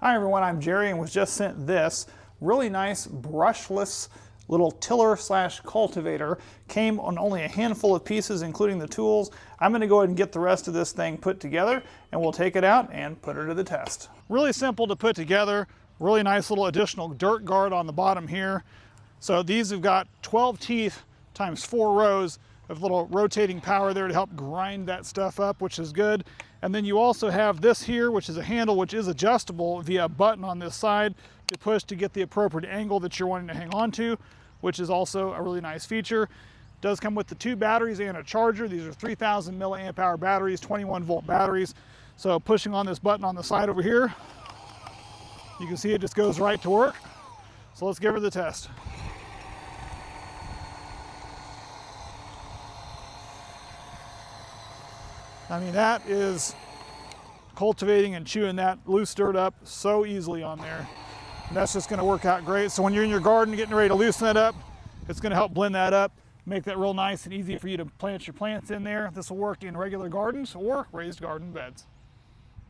Hi everyone, I'm Jerry and was just sent this really nice brushless little tiller slash cultivator. Came on only a handful of pieces including the tools. I'm going to go ahead and get the rest of this thing put together and we'll take it out and put her to the test. Really simple to put together, really nice little additional dirt guard on the bottom here. So these have got 12 teeth times 4 rows of little rotating power there to help grind that stuff up, which is good. And then you also have this here, which is a handle which is adjustable via a button on this side to push to get the appropriate angle that you're wanting to hang on to, which is also a really nice feature. It does come with the 2 batteries and a charger. These are 3,000 milliamp hour batteries, 21 volt batteries. So pushing on this button on the side over here, you can see it just goes right to work. So let's give her the test. I mean, that is cultivating and chewing that loose dirt up so easily on there. And that's just gonna work out great. So when you're in your garden getting ready to loosen that up, it's gonna help blend that up, make that real nice and easy for you to plant your plants in there. This will work in regular gardens or raised garden beds.